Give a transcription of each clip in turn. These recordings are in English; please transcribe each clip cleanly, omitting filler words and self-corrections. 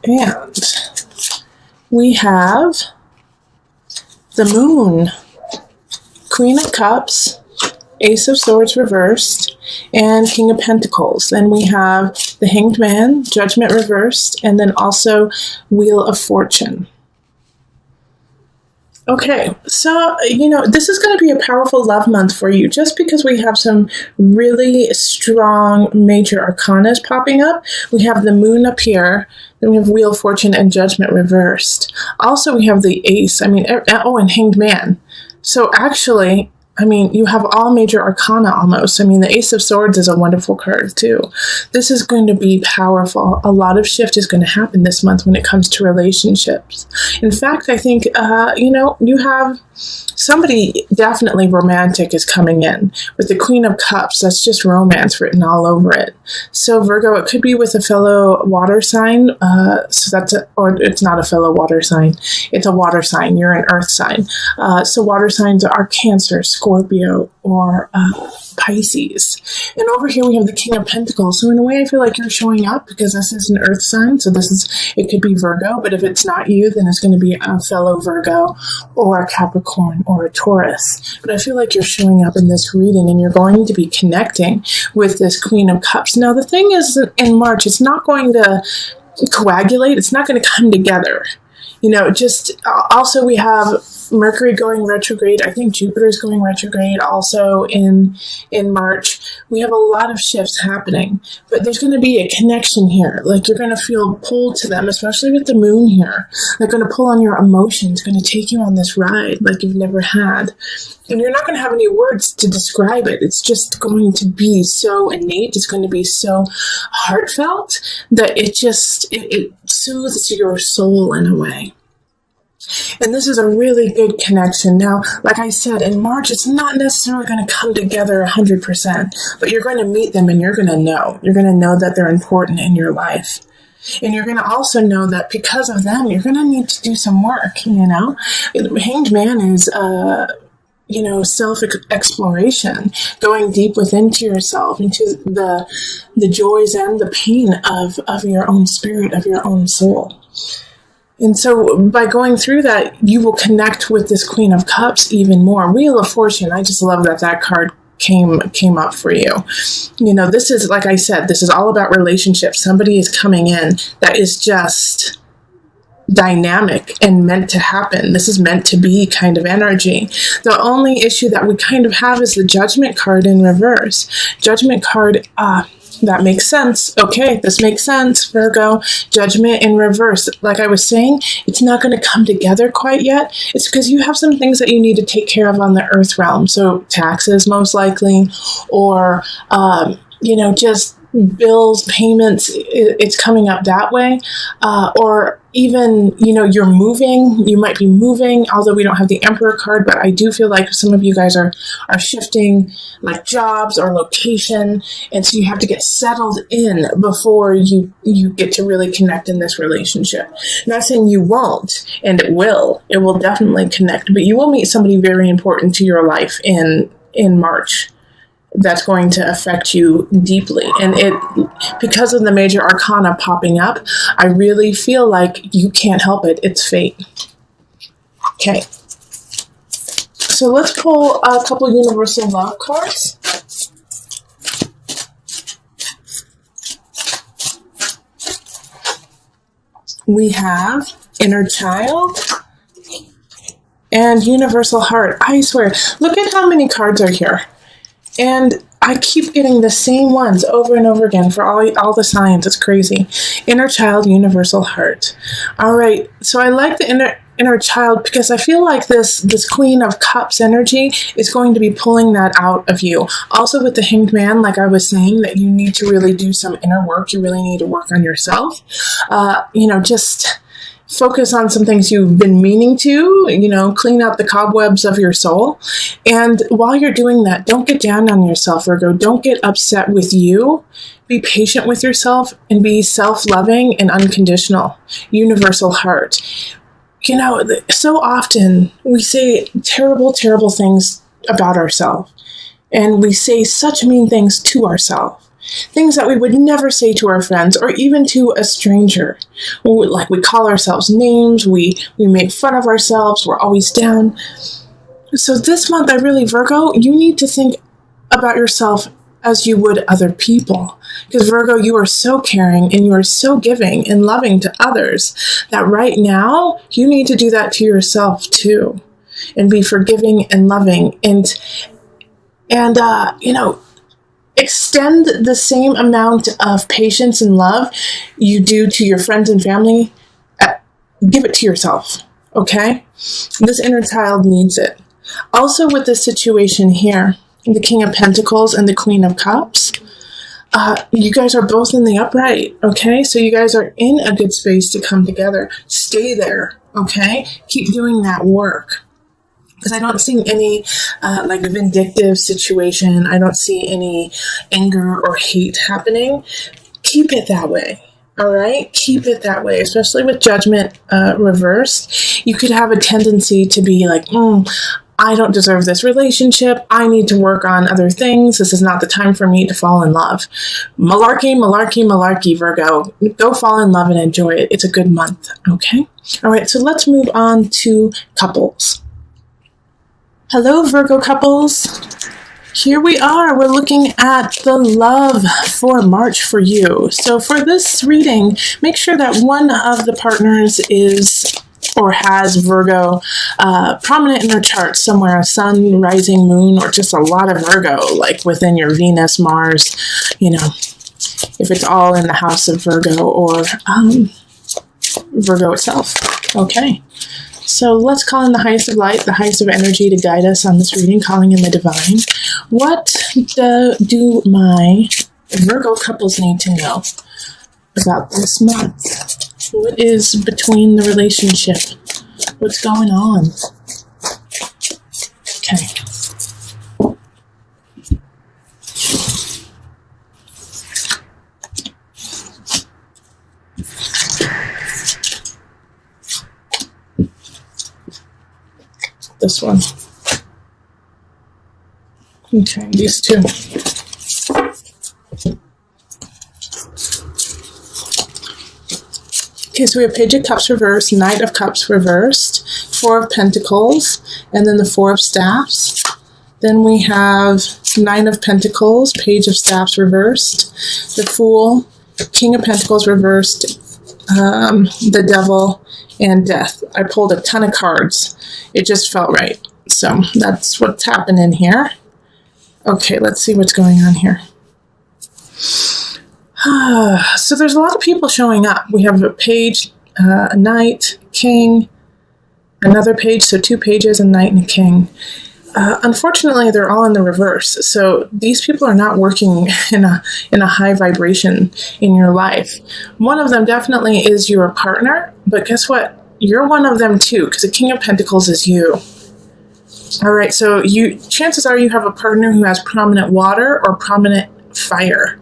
And we have the Moon, Queen of Cups, Ace of Swords reversed, and King of Pentacles. Then we have the Hanged Man, Judgment reversed, and then also Wheel of Fortune. Okay, so, this is going to be a powerful love month for you just because we have some really strong major arcana popping up. We have the Moon up here, then we have Wheel of Fortune and Judgment reversed. Also, we have the Ace, and Hanged Man. So actually, you have all major arcana almost. The Ace of Swords is a wonderful card too. This is going to be powerful. A lot of shift is going to happen this month when it comes to relationships. In fact, I think, you have somebody definitely romantic is coming in. With the Queen of Cups, that's just romance written all over it. So Virgo, it could be with a fellow water sign. Or it's not a fellow water sign. It's a water sign. You're an earth sign. So water signs are Cancer, Scorpio, or Pisces. And over here we have the King of Pentacles. So in a way I feel like you're showing up because this is an earth sign. So it could be Virgo, but if it's not you, then it's going to be a fellow Virgo or a Capricorn or a Taurus. But I feel like you're showing up in this reading and you're going to be connecting with this Queen of Cups. Now the thing is, in March, it's not going to coagulate. It's not going to come together. Also we have Mercury going retrograde. I think Jupiter's going retrograde also in March. We have a lot of shifts happening, but there's going to be a connection here. Like you're going to feel pulled to them, especially with the Moon here. They're going to pull on your emotions, going to take you on this ride like you've never had. And you're not going to have any words to describe it. It's just going to be so innate. It's going to be so heartfelt that it soothes your soul in a way. And this is a really good connection. Now, like I said, in March, it's not necessarily going to come together 100%, but you're going to meet them and you're going to know. You're going to know that they're important in your life. And you're going to also know that because of them, you're going to need to do some work, Hanged Man is, self-exploration, going deep within to yourself, into the joys and the pain of your own spirit, of your own soul. And so by going through that, you will connect with this Queen of Cups even more. Wheel of Fortune, I just love that card came up for you. This is, like I said, this is all about relationships. Somebody is coming in that is just dynamic and meant to happen. This is meant to be kind of energy. The only issue that we kind of have is the Judgment card in reverse. Judgment card, that makes sense. Okay, this makes sense, Virgo. Judgment in reverse. Like I was saying, it's not going to come together quite yet. It's because you have some things that you need to take care of on the earth realm. So taxes, most likely, or, just bills, payments, it's coming up that way. Or even, you're moving, you might be moving, although we don't have the Emperor card, but I do feel like some of you guys are shifting like jobs or location. And so you have to get settled in before you get to really connect in this relationship. I'm not saying you won't, and it will definitely connect, but you will meet somebody very important to your life in March. That's going to affect you deeply. And because of the major arcana popping up, I really feel like you can't help it. It's fate. Okay. So let's pull a couple universal love cards. We have Inner Child and Universal Heart. I swear, look at how many cards are here. And I keep getting the same ones over and over again for all the signs. It's crazy. Inner Child, Universal Heart. All right. So I like the inner child because I feel like this Queen of Cups energy is going to be pulling that out of you. Also with the Hanged Man, like I was saying, that you need to really do some inner work. You really need to work on yourself. Just focus on some things you've been meaning to, clean out the cobwebs of your soul. And while you're doing that, don't get down on yourself, Virgo. Don't get upset with you. Be patient with yourself and be self-loving and unconditional. Universal Heart. So often we say terrible, terrible things about ourselves. And we say such mean things to ourselves. Things that we would never say to our friends or even to a stranger. Like we call ourselves names, we make fun of ourselves, we're always down. So this month, Virgo, you need to think about yourself as you would other people. Because Virgo, you are so caring and you are so giving and loving to others that right now you need to do that to yourself too, and be forgiving and loving and extend the same amount of patience and love you do to your friends and family. Give it to yourself, okay? This inner child needs it. Also with this situation here, the King of Pentacles and the Queen of Cups, you guys are both in the upright, okay? So you guys are in a good space to come together. Stay there, okay? Keep doing that work. Because I don't see any vindictive situation. I don't see any anger or hate happening. Keep it that way. All right? Keep it that way, especially with judgment reversed. You could have a tendency to be like, I don't deserve this relationship. I need to work on other things. This is not the time for me to fall in love. Malarkey, malarkey, malarkey, Virgo. Go fall in love and enjoy it. It's a good month. Okay? All right, so let's move on to couples. Hello, Virgo couples. Here we are. We're looking at the love for March for you. So for this reading, make sure that one of the partners is or has Virgo prominent in their chart somewhere, sun, rising, moon, or just a lot of Virgo, like within your Venus, Mars, if it's all in the house of Virgo or Virgo itself. Okay. So let's call in the highest of light, the highest of energy to guide us on this reading, calling in the divine. What do my Virgo couples need to know about this month? What is between the relationship? What's going on? Okay. This one. Okay, these two. Okay, so we have Page of Cups reversed, Knight of Cups reversed, Four of Pentacles, and then the Four of Staffs. Then we have Nine of Pentacles, Page of Staffs reversed, the Fool, King of Pentacles reversed, the Devil, and Death. I pulled a ton of cards. It just felt right. So that's what's happening here. Okay, let's see what's going on here. So there's a lot of people showing up. We have a page, a knight, king, another page, so two pages, a knight and a king. Unfortunately, they're all in the reverse. So these people are not working in a high vibration in your life. One of them definitely is your partner, but guess what? You're one of them too, because the King of Pentacles is you. All right, so chances are you have a partner who has prominent water or prominent fire.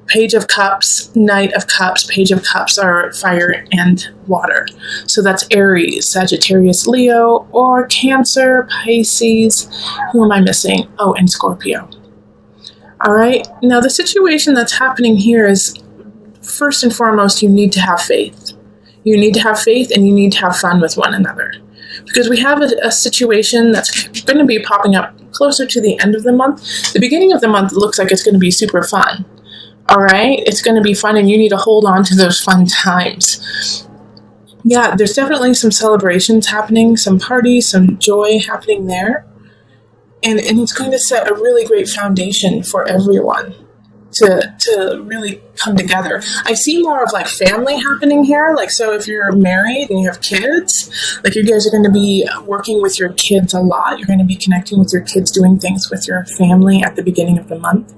Page of Cups, Knight of Cups, Page of Cups are fire and water. So that's Aries, Sagittarius, Leo, or Cancer, Pisces. Who am I missing? Oh, and Scorpio. All right. Now, the situation that's happening here is, first and foremost, you need to have faith. You need to have faith and you need to have fun with one another. Because we have a situation that's going to be popping up closer to the end of the month. The beginning of the month looks like it's going to be super fun. All right? It's going to be fun and you need to hold on to those fun times. Yeah, there's definitely some celebrations happening, some parties, some joy happening there. And it's going to set a really great foundation for everyone to really come together. I see more of like family happening here. Like, so if you're married and you have kids, like you guys are going to be working with your kids a lot. You're going to be connecting with your kids, doing things with your family at the beginning of the month.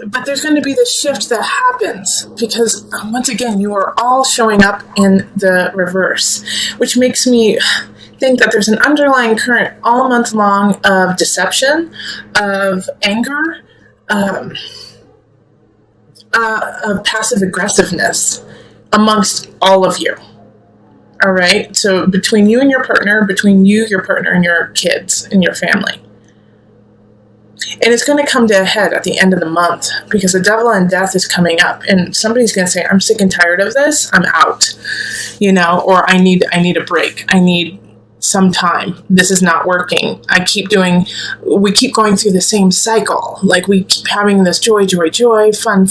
But there's going to be this shift that happens because, once again, you are all showing up in the reverse, which makes me think that there's an underlying current all month long of deception, of anger, of passive aggressiveness amongst all of you. All right? So between you and your partner, between you, your partner, and your kids and your family. And it's going to come to a head at the end of the month because the devil and death is coming up, and somebody's going to say, I'm sick and tired of this. I'm out, or I need a break. I need some time. This is not working. We keep going through the same cycle. Like we keep having this joy, fun,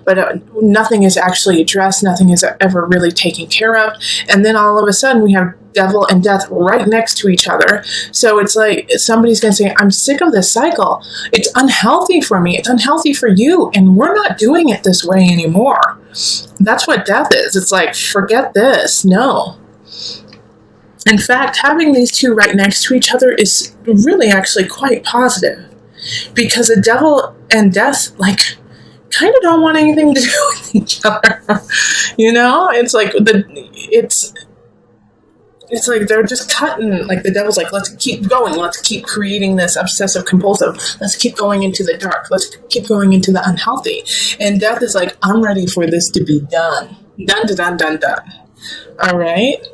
but nothing is actually addressed. Nothing is ever really taken care of. And then all of a sudden we have devil and death right next to each other. So it's like somebody's going to say, I'm sick of this cycle. It's unhealthy for me. It's unhealthy for you. And we're not doing it this way anymore. That's what death is. It's like, forget this. No. In fact, having these two right next to each other is really actually quite positive, because the devil and death, kind of don't want anything to do with each other. It's like it's like they're just cutting. Like the devil's like, let's keep going. Let's keep creating this obsessive compulsive. Let's keep going into the dark. Let's keep going into the unhealthy. And death is like, I'm ready for this to be done. Done. All right.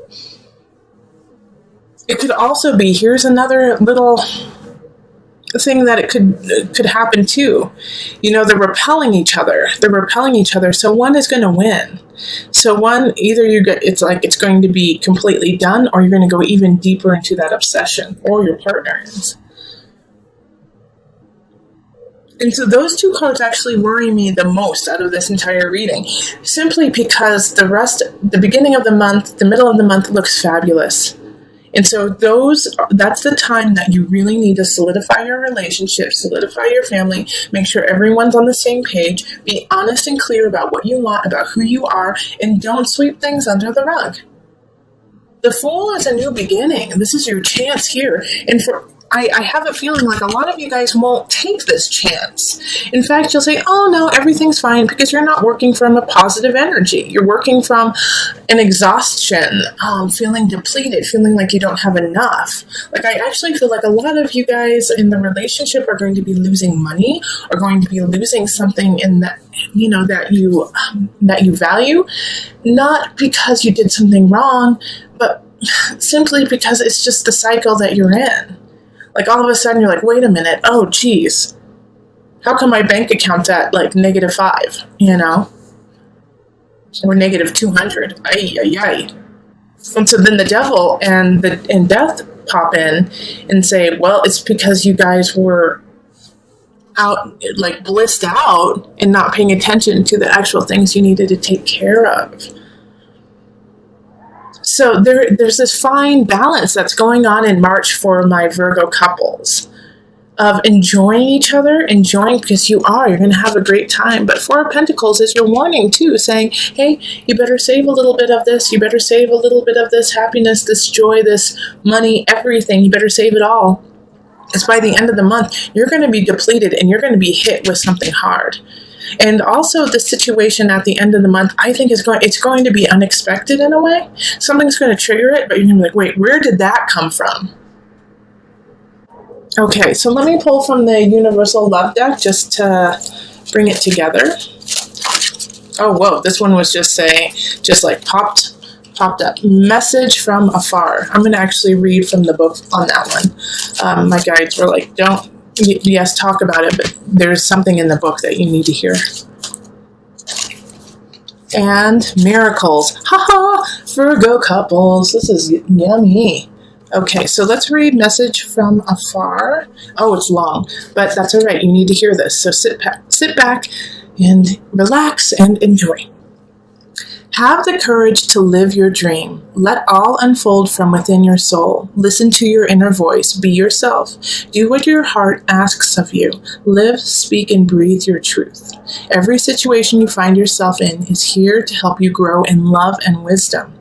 It could also be, here's another little thing that it could happen too. They're repelling each other. So one is going to win. So one, either it's going to be completely done, or you're going to go even deeper into that obsession, or your partner is. And so those two cards actually worry me the most out of this entire reading, simply because the beginning of the month, the middle of the month looks fabulous. And so that's the time that you really need to solidify your relationship, solidify your family, make sure everyone's on the same page, be honest and clear about what you want, about who you are, and don't sweep things under the rug. The Fool is a new beginning. This is your chance here. And I have a feeling like a lot of you guys won't take this chance. In fact, you'll say, oh no, everything's fine, because you're not working from a positive energy. You're working from an exhaustion, feeling depleted, feeling like you don't have enough. Like I actually feel like a lot of you guys in the relationship are going to be losing money, or going to be losing something in that, that you value, not because you did something wrong, but simply because it's just the cycle that you're in. Like all of a sudden you're like, wait a minute, oh geez, how come my bank account's at like -5, or -200? Ay. And so then the devil and death pop in and say, well, it's because you guys were out, like blissed out, and not paying attention to the actual things you needed to take care of. So there's this fine balance that's going on in March for my Virgo couples, of enjoying each other, because you're going to have a great time. But Four of Pentacles is your warning too, saying, hey, you better save a little bit of this. You better save a little bit of this happiness, this joy, this money, everything. You better save it all. Because by the end of the month, you're going to be depleted, and you're going to be hit with something hard. And also the situation at the end of the month, I think it's going to be unexpected in a way. Something's going to trigger it, but you're going to be like, wait, where did that come from? Okay, so let me pull from the Universal Love deck just to bring it together. Oh, whoa, this one was just popped up. Message from afar. I'm going to actually read from the book on that one. My guides were like, yes, talk about it, but there's something in the book that you need to hear. And miracles. Haha, Virgo couples. This is yummy. Okay, so let's read Message from Afar. Oh, it's long, but that's all right. You need to hear this. So sit back and relax and enjoy. Have the courage to live your dream. Let all unfold from within your soul. Listen to your inner voice. Be yourself. Do what your heart asks of you. Live, speak, and breathe your truth. Every situation you find yourself in is here to help you grow in love and wisdom.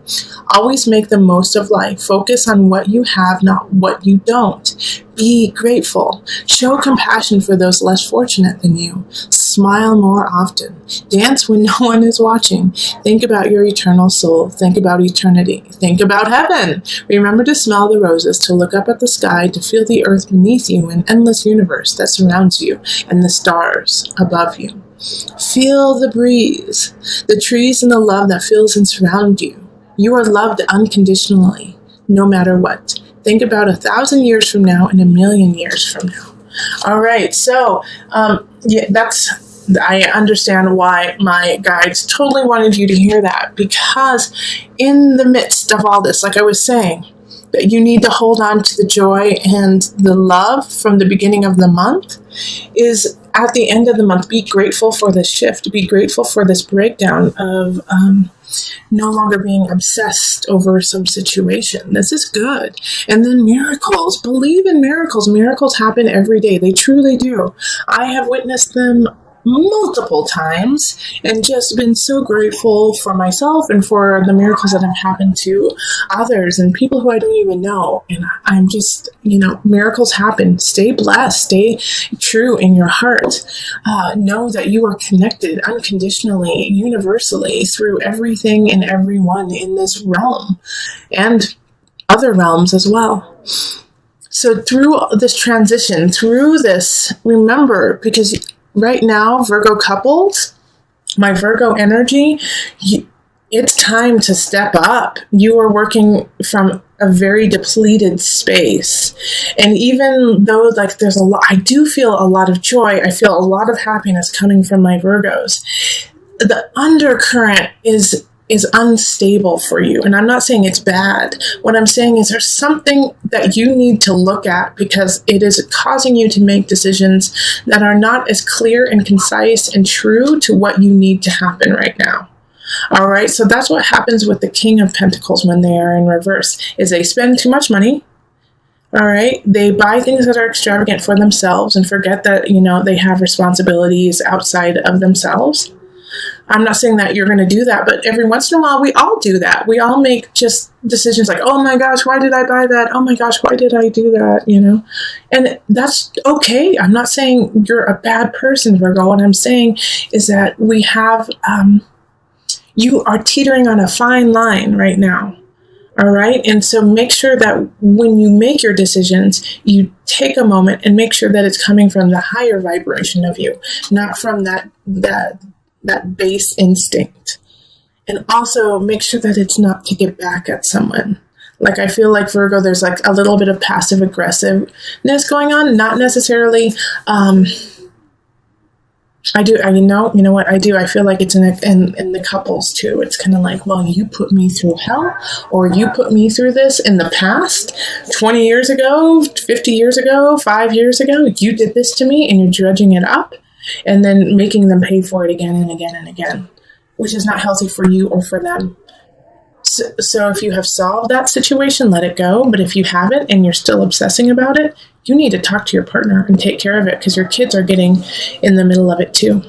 Always make the most of life. Focus on what you have, not what you don't. Be grateful. Show compassion for those less fortunate than you. Smile more often. Dance when no one is watching. Think about your eternal soul. Think about eternity. Think about heaven. Remember to smell the roses, to look up at the sky, to feel the earth beneath you, an endless universe that surrounds you, and the stars above you. Feel the breeze, the trees, and the love that fills and surrounds you. You are loved unconditionally, no matter what. Think about 1,000 years from now and 1,000,000 years from now. All right. So, yeah, I understand why my guides totally wanted you to hear that, because in the midst of all this, like I was saying, that you need to hold on to the joy and the love from the beginning of the month is at the end of the month, be grateful for this shift, be grateful for this breakdown of no longer being obsessed over some situation. This is good. And then miracles, believe in miracles. Miracles happen every day. They truly do. I have witnessed them multiple times and just been so grateful for myself and for the miracles that have happened to others and people who I don't even know. And I'm just, miracles happen. Stay blessed. Stay true in your heart. Know that you are connected unconditionally, universally through everything and everyone in this realm and other realms as well. So through this transition, through this, remember, because right now, Virgo couples, my Virgo energy, it's time to step up. You are working from a very depleted space. And even though there's a lot, I do feel a lot of joy. I feel a lot of happiness coming from my Virgos. The undercurrent is unstable for you. And I'm not saying it's bad. What I'm saying is there's something that you need to look at, because it is causing you to make decisions that are not as clear and concise and true to what you need to happen right now. All right. So that's what happens with the King of Pentacles when they are in reverse, is they spend too much money. All right. They buy things that are extravagant for themselves and forget that, they have responsibilities outside of themselves. I'm not saying that you're going to do that, but every once in a while, we all do that. We all make just decisions like, oh my gosh, why did I buy that? Oh my gosh, why did I do that? And that's okay. I'm not saying you're a bad person, Virgo. What I'm saying is that we have, you are teetering on a fine line right now. All right. And so make sure that when you make your decisions, you take a moment and make sure that it's coming from the higher vibration of you, not from that base instinct. And also make sure that it's not to get back at someone. Like, I feel like Virgo, there's like a little bit of passive aggressiveness going on, not necessarily, I do, you know what I do? I feel like it's in the couples too. It's kind of like, well, you put me through hell, or you put me through this in the past, 20 years ago, 50 years ago, 5 years ago, you did this to me, and you're dredging it up and then making them pay for it again and again and again, which is not healthy for you or for them. So if you have solved that situation, let it go. But if you haven't and you're still obsessing about it, you need to talk to your partner and take care of it, because your kids are getting in the middle of it too.